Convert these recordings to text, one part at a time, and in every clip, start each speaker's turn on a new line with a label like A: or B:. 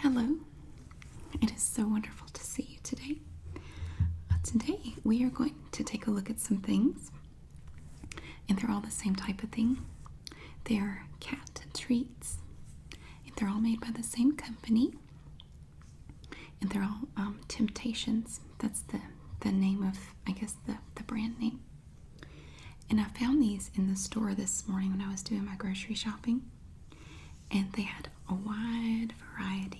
A: Hello, it is so wonderful to see you today. Today we are going to take a look at some things, and they're all the same type of thing. They are cat treats, and they're all made by the same company, and they're all Temptations. That's the name of, I guess, the brand name. And I found these in the store this morning when I was doing my grocery shopping, and they had a wide variety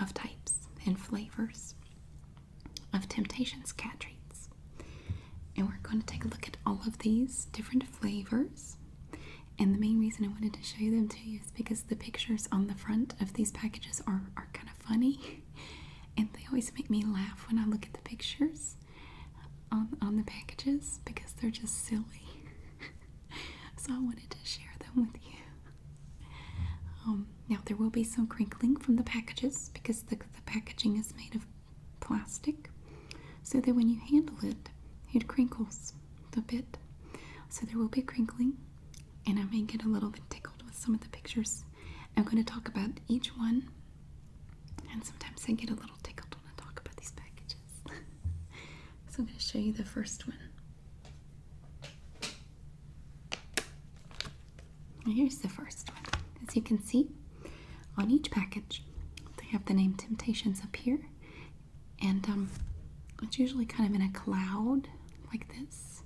A: of types and flavors of Temptations cat treats. And we're going to take a look at all of these different flavors. And the main reason I wanted to show them to you is because the pictures on the front of these packages are kind of funny. And they always make me laugh when I look at the pictures on the packages because they're just silly. So I wanted to share them with you. Now there will be some crinkling from the packages because the packaging is made of plastic, so that when you handle it, it crinkles a bit. So there will be crinkling, and I may get a little bit tickled with some of the pictures. I'm going to talk about each one, and sometimes I get a little tickled when I talk about these packages. So I'm going to show you the first one. Here's the first one. As you can see, on each package, they have the name Temptations up here, and it's usually kind of in a cloud like this,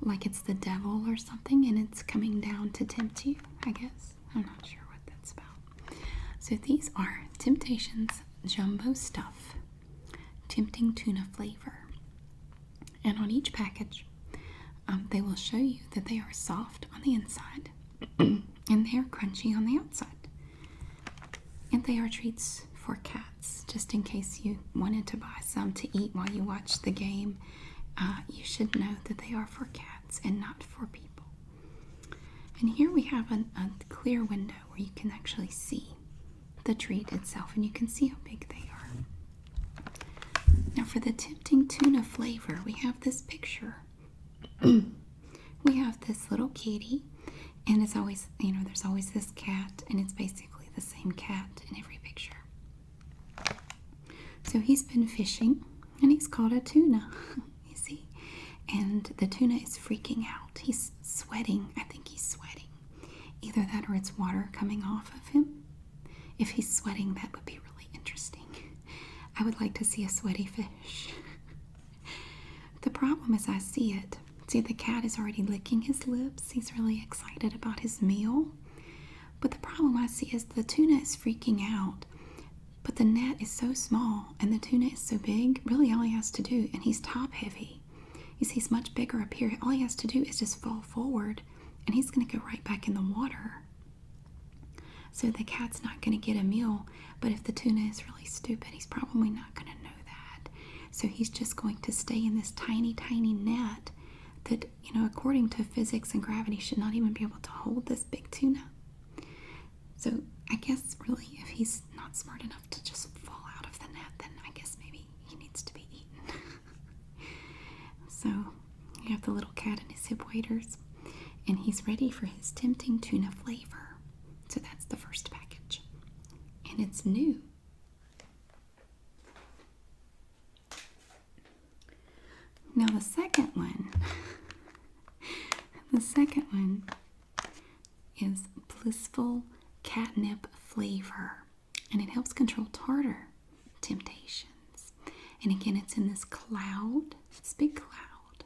A: like it's the devil or something, and it's coming down to tempt you, I guess. I'm not sure what that's about. So these are Temptations Jumbo Stuff, Tempting Tuna Flavor. And on each package, they will show you that they are soft on the inside and they are crunchy on the outside. And they are treats for cats, just in case you wanted to buy some to eat while you watch the game. You should know that they are for cats and not for people. And here we have a clear window where you can actually see the treat itself, and you can see how big they are. Now for the Tempting Tuna Flavor, we have this picture. We have this little kitty, and it's always, there's always this cat, and it's basically the same cat in every picture. So he's been fishing, and he's caught a tuna, you see. And the tuna is freaking out. He's sweating. I think he's sweating. Either that or it's water coming off of him. If he's sweating, that would be really interesting. I would like to see a sweaty fish. The problem is I see it. See, the cat is already licking his lips. He's really excited about his meal. But the problem I see is the tuna is freaking out. But the net is so small and the tuna is so big, really all he has to do, and he's top heavy. You see, he's much bigger up here. All he has to do is just fall forward and he's going to go right back in the water. So the cat's not going to get a meal. But if the tuna is really stupid, he's probably not going to know that. So he's just going to stay in this tiny, tiny net that, according to physics and gravity, should not even be able to hold this big tuna. So I guess really if he's not smart enough to just fall out of the net, then I guess maybe he needs to be eaten. So you have the little cat in his hip waders, and he's ready for his Tempting Tuna Flavor. So that's the first package, and it's new. Now the second one is Blissful Catnip Flavor, and it helps control tartar temptations. And again, it's in this cloud, this big cloud.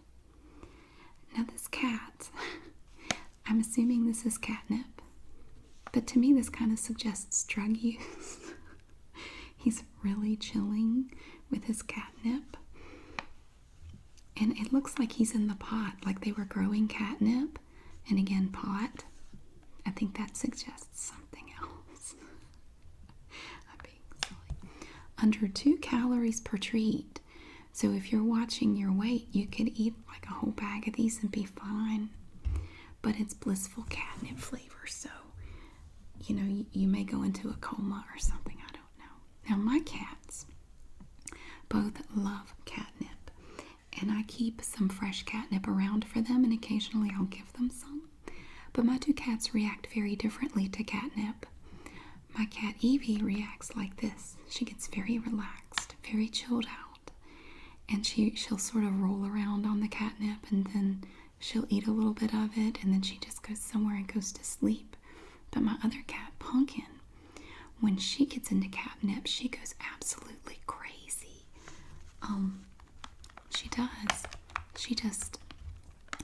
A: Now this cat, I'm assuming this is catnip, but to me this kind of suggests drug use. He's really chilling with his catnip. And it looks like he's in the pot, like they were growing catnip. And again, pot. I think that suggests something else. I'm being silly. Under 2 calories per treat. So if you're watching your weight, you could eat like a whole bag of these and be fine. But it's Blissful Catnip Flavor, so you may go into a coma or something. I don't know. Now my cats both love catnip. And I keep some fresh catnip around for them, and occasionally I'll give them some. But my 2 cats react very differently to catnip. my cat Evie reacts like this. She gets very relaxed, very chilled out. And she'll sort of roll around on the catnip, and then she'll eat a little bit of it, and then she just goes somewhere and goes to sleep. But my other cat, Pumpkin, when she gets into catnip, she goes absolutely crazy. She does.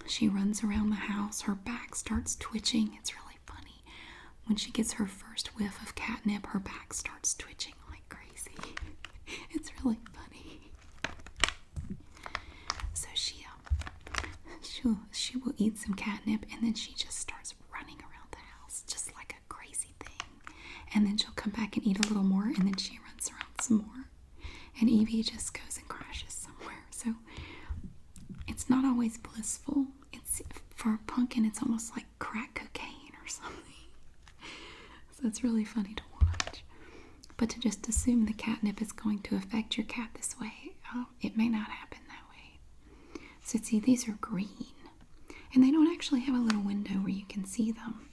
A: She runs around the house. Her back starts twitching. It's really funny. When she gets her first whiff of catnip, her back starts twitching like crazy. It's really funny. So she will eat some catnip, and then she just starts running around the house just like a crazy thing. And then she'll come back and eat a little more, and then she runs around some more. And Evie just goes and crashes somewhere. So it's not always blissful. For Pumpkin, it's almost like crack cocaine or something. So it's really funny to watch. But to just assume the catnip is going to affect your cat this way, it may not happen that way. So see, these are green. And they don't actually have a little window where you can see them.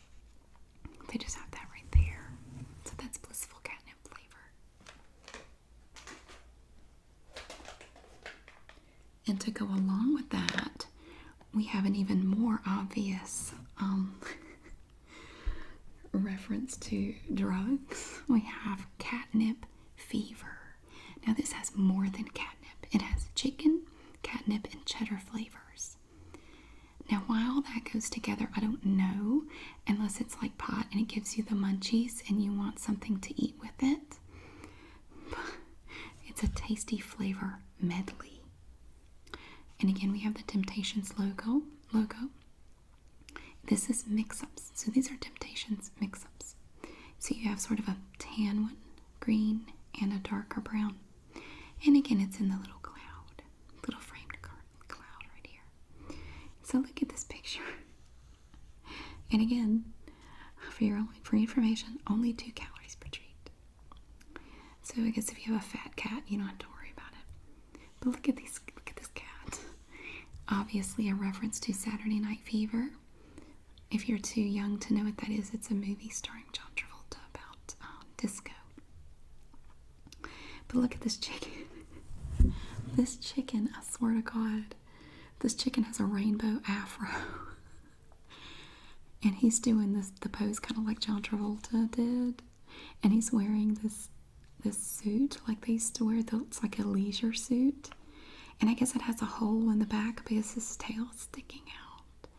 A: They just have that right there. So that's Blissful Catnip flavor. And to go along with that, we have an even more obvious reference to drugs. We have Catnip Fever. Now this has more than catnip. It has chicken, catnip, and cheddar flavors. Now why all that goes together, I don't know, unless it's like pot and it gives you the munchies and you want something to eat with it. It's a tasty flavor medley. And again, we have the Temptations logo. This is mix-ups. So these are Temptations mix-ups. So you have sort of a tan one, green, and a darker brown. And again, it's in the little cloud, little framed cloud right here. So look at this picture. And again, for your information, only 2 calories per treat. So I guess if you have a fat cat, you don't have to worry about it. But look at this cat. Obviously a reference to Saturday Night Fever. If you're too young to know what that is, it's a movie starring John Travolta about disco. But look at this chicken. This chicken, I swear to God, this chicken has a rainbow afro. And he's doing the pose kind of like John Travolta did. And he's wearing this suit like they used to wear. It's like a leisure suit. And I guess it has a hole in the back because his tail is sticking out.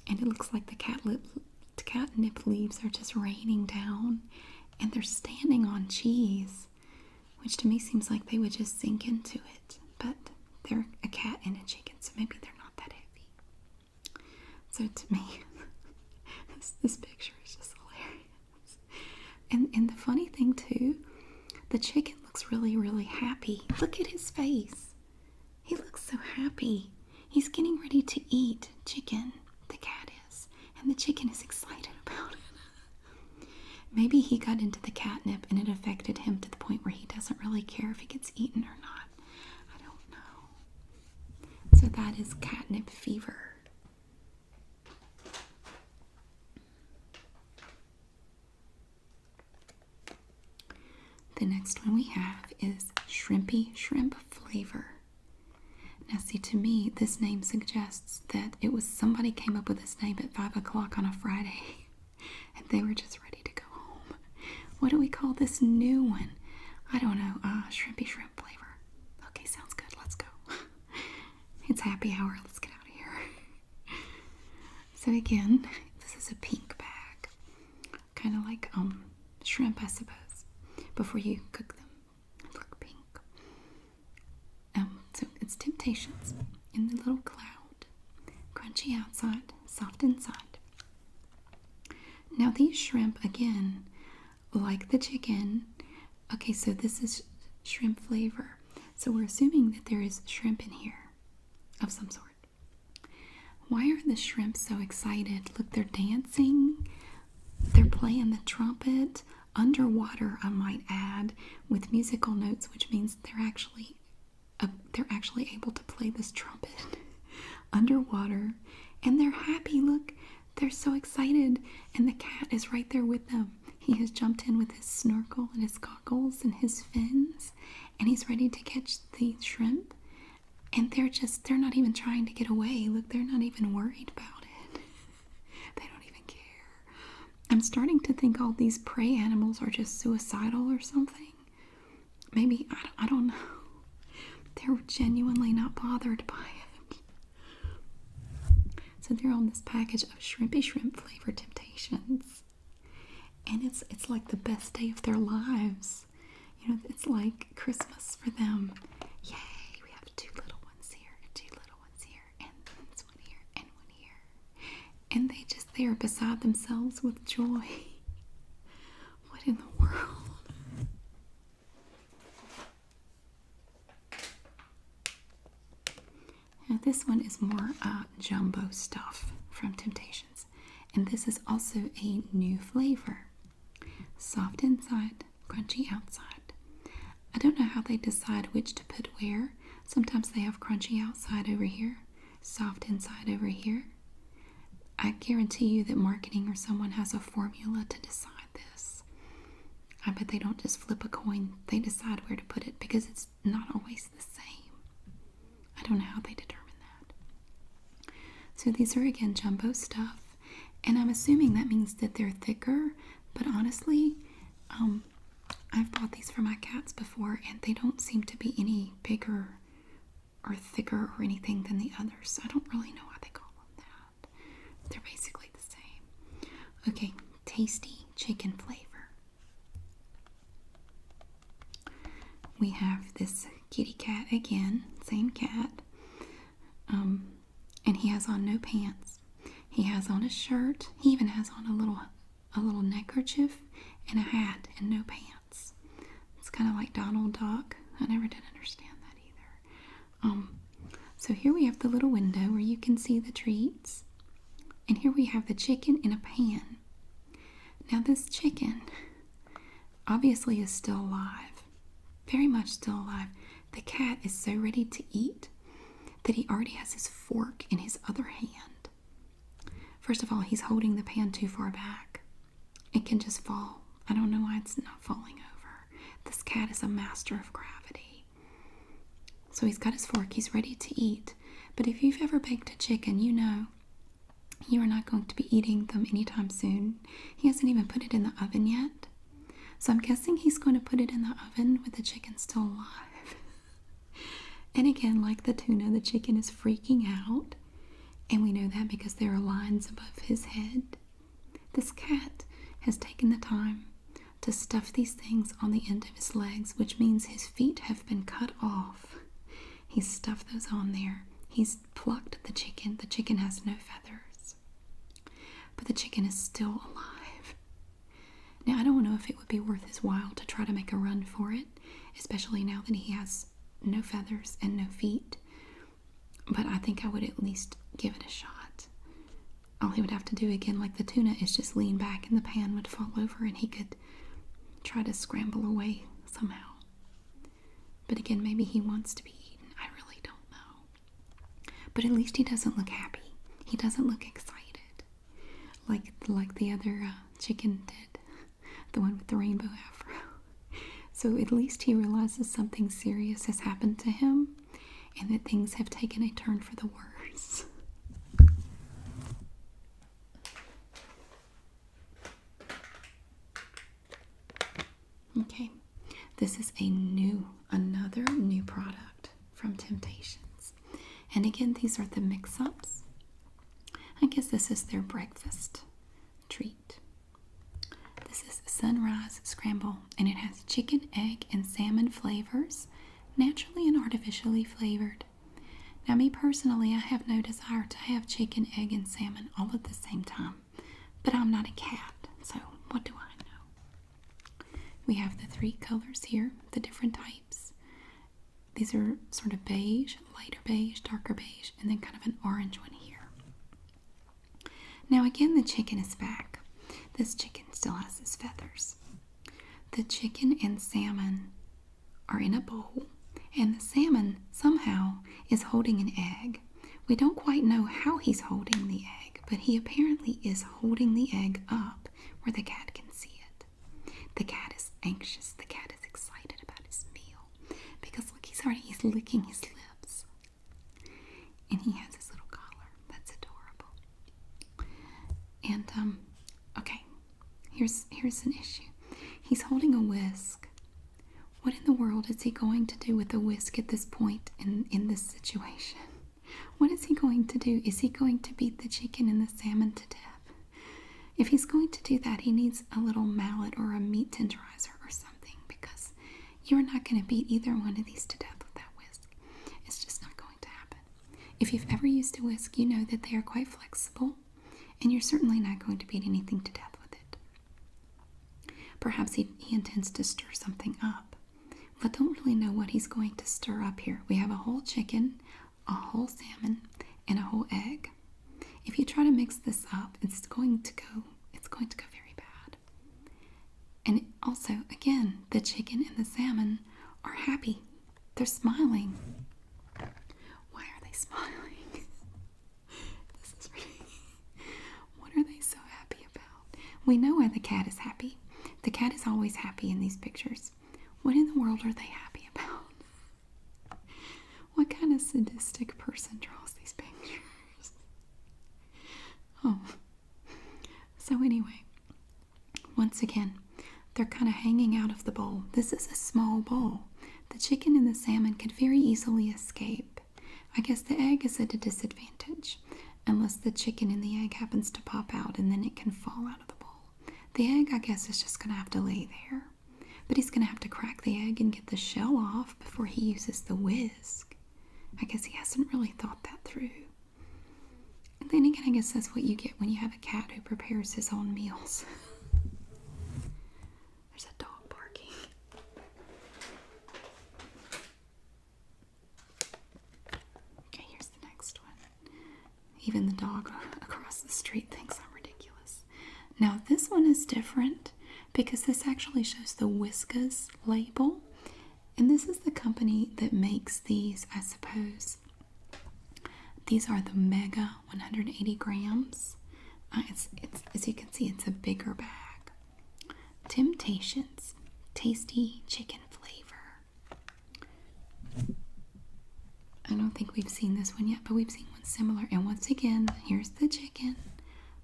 A: And it looks like the catnip leaves are just raining down. And they're standing on cheese, which to me seems like they would just sink into it. But they're a cat and a chicken, so maybe they're not that heavy. So to me, this picture is just hilarious. And the funny thing too, the chicken looks really, really happy. Look at his face. He looks so happy. He's getting ready to eat chicken, the cat is. And the chicken is excited about it. Maybe he got into the catnip and it affected him to the point where he doesn't really care if he gets eaten or not. I don't know. So that is Catnip Fever. The next one we have is Shrimpy Shrimp Flavor. Now see, to me, this name suggests that it was somebody came up with this name at 5 o'clock on a Friday and they were just ready to go home. What do we call this new one? I don't know. Shrimpy Shrimp Flavor. Okay, sounds good. Let's go. It's happy hour. Let's get out of here. So again, this is a pink bag. Kind of like shrimp, I suppose. Before you cook them, they look pink. So it's Temptations in the little cloud, crunchy outside, soft inside. Now these shrimp, again, like the chicken. Okay, so this is shrimp flavor. So we're assuming that there is shrimp in here of some sort. Why are the shrimp so excited? Look, they're dancing. They're playing the trumpet. Underwater, I might add, with musical notes, which means they're actually able to play this trumpet underwater, and they're happy. Look, they're so excited, and the cat is right there with them. He has jumped in with his snorkel and his goggles and his fins, and he's ready to catch the shrimp. And they're not even trying to get away. Look, they're not even worried about it. They don't even care. I'm starting to think all these prey animals are just suicidal or something. Maybe, I don't know. They're genuinely not bothered by it. So they're on this package of shrimpy shrimp flavor Temptations. And it's like the best day of their lives. You know, it's like Christmas for them. Yay, we have two little ones here, and this one here, and one here. And they are beside themselves with joy. What in the world? Now this one is more jumbo stuff from Temptations. And this is also a new flavor. Soft inside, crunchy outside. I don't know how they decide which to put where. Sometimes they have crunchy outside over here, soft inside over here. I guarantee you that marketing or someone has a formula to decide this. I bet they don't just flip a coin. They decide where to put it because it's not always the same. I don't know how they determine that. So these are again jumbo stuff. And I'm assuming that means that they're thicker. But honestly, I've bought these for my cats before, and they don't seem to be any bigger or thicker or anything than the others. I don't really know why they call them that. They're basically the same. Okay, tasty chicken flavor. We have this kitty cat again, same cat, and he has on no pants. He has on a shirt. He even has on a little neckerchief and a hat and no pants. It's kind of like Donald Duck. I never did understand that either. So here we have the little window where you can see the treats. And here we have the chicken in a pan. Now this chicken obviously is still alive. Very much still alive. The cat is so ready to eat that he already has his fork in his other hand. First of all, he's holding the pan too far back. It can just fall. I don't know why it's not falling over. This cat is a master of gravity. So he's got his fork. He's ready to eat. But if you've ever baked a chicken, you know you are not going to be eating them anytime soon. He hasn't even put it in the oven yet. So I'm guessing he's going to put it in the oven with the chicken still alive. And again, like the tuna, the chicken is freaking out. And we know that because there are lines above his head. This cat has taken the time to stuff these things on the end of his legs, which means his feet have been cut off. He's stuffed those on there. He's plucked the chicken. The chicken has no feathers. But the chicken is still alive. Now, I don't know if it would be worth his while to try to make a run for it, especially now that he has no feathers and no feet. But I think I would at least give it a shot. All he would have to do, again, like the tuna, is just lean back and the pan would fall over and he could try to scramble away somehow. But again, maybe he wants to be eaten. I really don't know. But at least he doesn't look happy. He doesn't look excited. Like the other chicken did. The one with the rainbow afro. So at least he realizes something serious has happened to him and that things have taken a turn for the worse. Okay, this is another new product from Temptations. And again, these are the mix-ups. I guess this is their breakfast treat. This is Sunrise Scramble, and it has chicken, egg, and salmon flavors, naturally and artificially flavored. Now, me personally, I have no desire to have chicken, egg, and salmon all at the same time. But I'm not a cat, so what do I know? We have the 3 colors here, the different types. These are sort of beige, lighter beige, darker beige, and then kind of an orange one here. Now again, the chicken is back. This chicken still has his feathers. The chicken and salmon are in a bowl, and the salmon somehow is holding an egg. We don't quite know how he's holding the egg, but he apparently is holding the egg up where the cat can see it. The cat is anxious. The cat is excited about his meal. Because look, he's licking his lips. And he has his little collar. That's adorable. And, okay. Here's an issue. He's holding a whisk. What in the world is he going to do with the whisk at this point in this situation? What is he going to do? Is he going to beat the chicken and the salmon to death? If he's going to do that, he needs a little mallet or a meat tenderizer or something, because you're not going to beat either one of these to death with that whisk. It's just not going to happen. If you've ever used a whisk, you know that they are quite flexible, and you're certainly not going to beat anything to death with it. Perhaps he intends to stir something up. I don't really know what he's going to stir up here. We have a whole chicken, a whole salmon, and a whole egg. If you try to mix this up, it's going to go very bad. And also, again, the chicken and the salmon are happy. They're smiling. Why are they smiling? This is really... What are they so happy about? We know why the cat is happy. The cat is always happy in these pictures. What in the world are they happy about? What kind of sadistic person draws these pictures? Oh. So anyway, once again, they're kind of hanging out of the bowl. This is a small bowl. The chicken and the salmon could very easily escape. I guess the egg is at a disadvantage, unless the chicken and the egg happens to pop out, and then it can fall out of the bowl. The egg, I guess, is just going to have to lay there. But he's going to have to crack the egg and get the shell off before he uses the whisk. I guess he hasn't really thought that through. And then again, I guess that's what you get when you have a cat who prepares his own meals. There's a dog barking. Okay, here's the next one. Even the dog across the street thinks I'm ridiculous. Now, this one is different, because this actually shows the Whiskas label. And this is the company that makes these, I suppose. These are the Mega 180 grams. It's as you can see, it's a bigger bag. Temptations. Tasty chicken flavor. I don't think we've seen this one yet, but we've seen one similar. And once again, here's the chicken.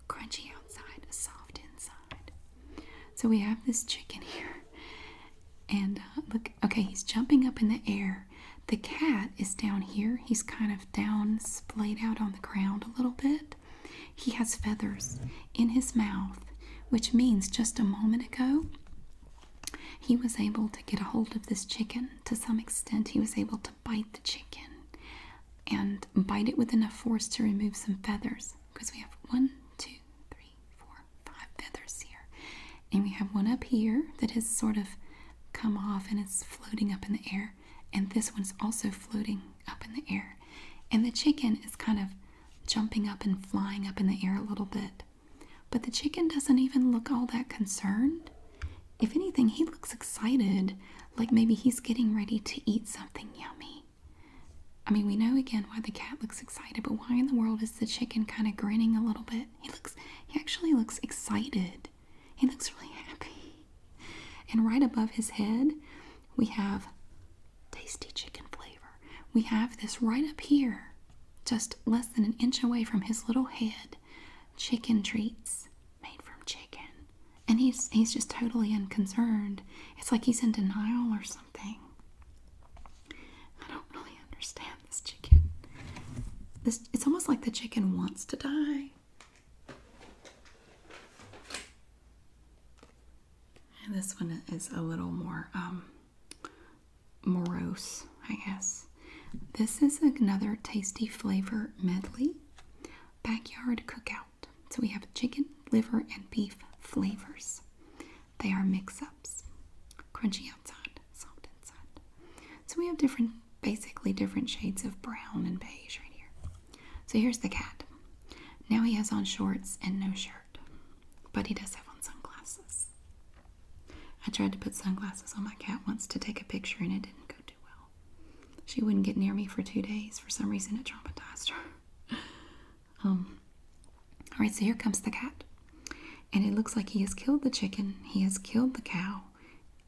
A: Crunchy outside, soft inside. So we have this chicken here, and look, okay, he's jumping up in the air. The cat is down here. He's kind of down, splayed out on the ground a little bit. He has feathers in his mouth, which means just a moment ago, he was able to get a hold of this chicken. To some extent, he was able to bite the chicken and bite it with enough force to remove some feathers, because we have 1, 2, 3, 4, 5 feathers here. And we have one up here that has sort of come off and it's floating up in the air. And this one's also floating up in the air. And the chicken is kind of jumping up and flying up in the air a little bit. But the chicken doesn't even look all that concerned. If anything, he looks excited, like maybe he's getting ready to eat something yummy. I mean, we know again why the cat looks excited, but why in the world is the chicken kind of grinning a little bit? He actually looks excited. He looks really happy. And right above his head, we have tasty chicken flavor. We have this right up here, just less than an inch away from his little head. Chicken treats made from chicken. And he's just totally unconcerned. It's like he's in denial or something. I don't really understand this chicken. It's almost like the chicken wants to die. And this one is a little more morose, I guess. This is another tasty flavor medley. Backyard cookout. So we have chicken, liver, and beef flavors. They are mix-ups. Crunchy outside, soft inside. So we have basically different shades of brown and beige right here. So here's the cat. Now he has on shorts and no shirt. But he does have on sunglasses. I tried to put sunglasses on my cat once to take a picture and it didn't go too well. She wouldn't get near me for 2 days. For some reason it traumatized her. Alright, so here comes the cat. And it looks like he has killed the chicken, he has killed the cow,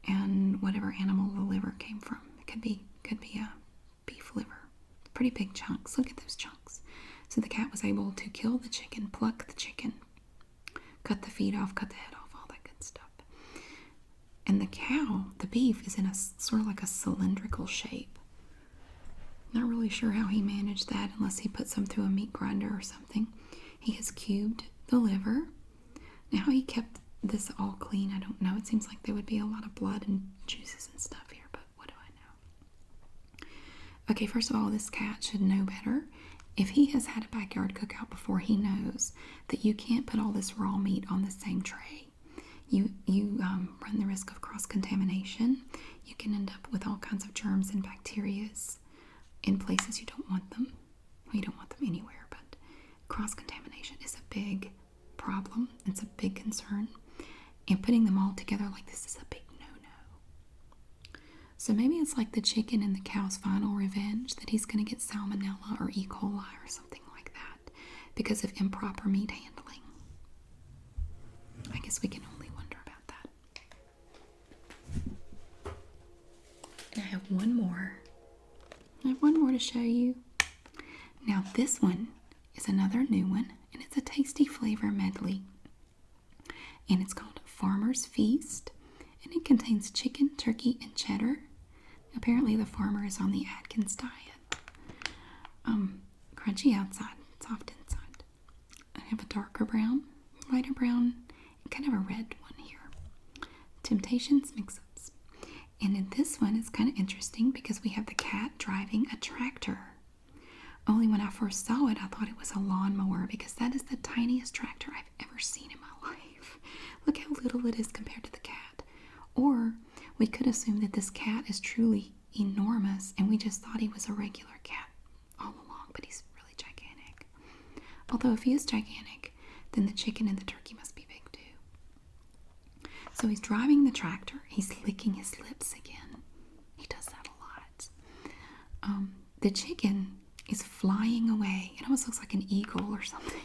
A: and whatever animal the liver came from. It could be a beef liver. Pretty big chunks. Look at those chunks. So the cat was able to kill the chicken, pluck the chicken, cut the feet off, cut the head off, all that good stuff. And the cow, the beef, is in a sort of like a cylindrical shape. Not really sure how he managed that unless he put some through a meat grinder or something. He has cubed the liver. Now how he kept this all clean, I don't know. It seems like there would be a lot of blood and juices and stuff here, but what do I know? Okay, first of all, this cat should know better. If he has had a backyard cookout before, he knows that you can't put all this raw meat on the same tray. You run the risk of cross-contamination. You can end up with all kinds of germs and bacteria in places you don't want them. Well, you don't want them anywhere, but cross-contamination is a big problem. It's a big concern. And putting them all together like this is a big no-no. So maybe it's like the chicken and the cow's final revenge, that he's going to get salmonella or E. coli or something like that because of improper meat handling. I guess we can only wonder about that. And I have one more. I have one more to show you. Now this one is another new one, and it's a tasty flavor medley. And it's called Farmer's Feast, and it contains chicken, turkey, and cheddar. Apparently the farmer is on the Atkins diet. Crunchy outside, soft inside. I have a darker brown, lighter brown, and kind of a red one here. Temptations mix-ups. And in this one, it's kind of interesting because we have the cat driving a tractor. Only when I first saw it, I thought it was a lawnmower because that is the tiniest tractor I've ever seen in my life. Look how little it is compared to the cat. Or we could assume that this cat is truly enormous and we just thought he was a regular cat all along, but he's really gigantic. Although if he is gigantic, then the chicken and the turkey must be big too. So he's driving the tractor. He's licking his lips again. He does that a lot. The chicken is flying away. It almost looks like an eagle or something.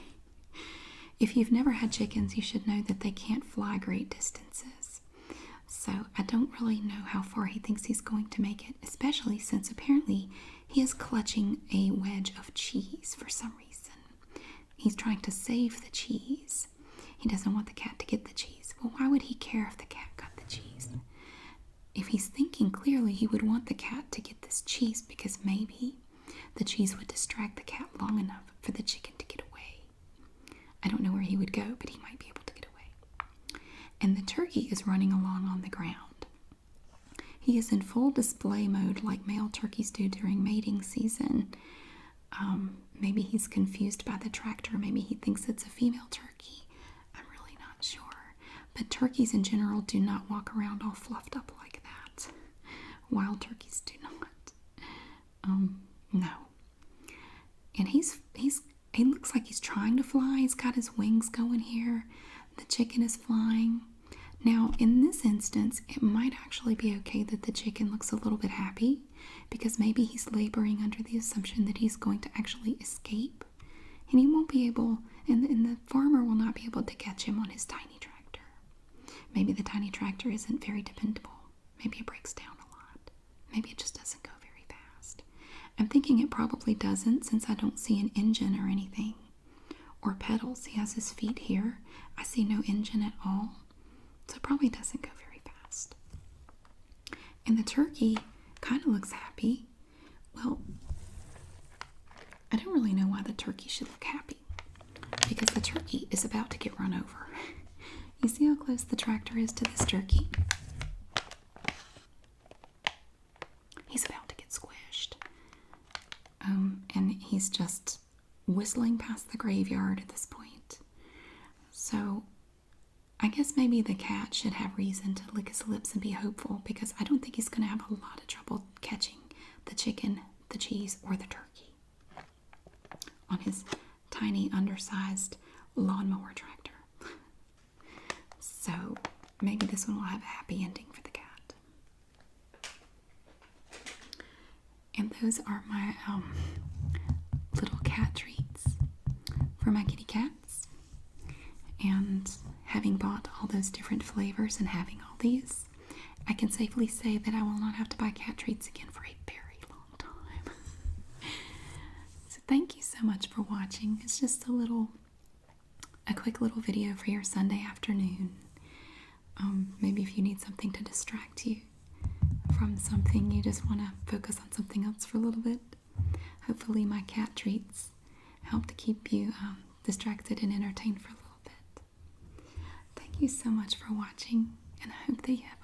A: If you've never had chickens, you should know that they can't fly great distances. So I don't really know how far he thinks he's going to make it, especially since apparently he is clutching a wedge of cheese for some reason. He's trying to save the cheese. He doesn't want the cat to get the cheese. Well, why would he care if the cat got the cheese? If he's thinking clearly, he would want the cat to get this cheese because maybe the cheese would distract the cat long enough for the chicken to get away. I don't know where he would go, but he might be able to get away. And the turkey is running along on the ground. He is in full display mode like male turkeys do during mating season. Maybe he's confused by the tractor. Maybe he thinks it's a female turkey. I'm really not sure. But turkeys in general do not walk around all fluffed up like that. Wild turkeys do not. No. And he looks like he's trying to fly. He's got his wings going here. The chicken is flying. Now, in this instance, it might actually be okay that the chicken looks a little bit happy because maybe he's laboring under the assumption that he's going to actually escape. And he won't be able, and the farmer will not be able to catch him on his tiny tractor. Maybe the tiny tractor isn't very dependable. Maybe it breaks down a lot. Maybe it just doesn't go very fast. I'm thinking it probably doesn't since I don't see an engine or anything. Or pedals. He has his feet here. I see no engine at all. So it probably doesn't go very fast. And the turkey kind of looks happy. Well, I don't really know why the turkey should look happy. Because the turkey is about to get run over. You see how close the tractor is to this turkey? He's about to get squished. And he's just whistling past the graveyard at this point. So I guess maybe the cat should have reason to lick his lips and be hopeful because I don't think he's going to have a lot of trouble catching the chicken, the cheese, or the turkey on his tiny, undersized lawnmower tractor. So maybe this one will have a happy ending for the cat. And those are my little cat treats for my kitty cats. And having bought all those different flavors and having all these, I can safely say that I will not have to buy cat treats again for a very long time. So thank you so much for watching. It's just a quick little video for your Sunday afternoon. Maybe if you need something to distract you from something, you just want to focus on something else for a little bit. Hopefully my cat treats help to keep you distracted and entertained for a little bit. Thank you so much for watching, and I hope that you have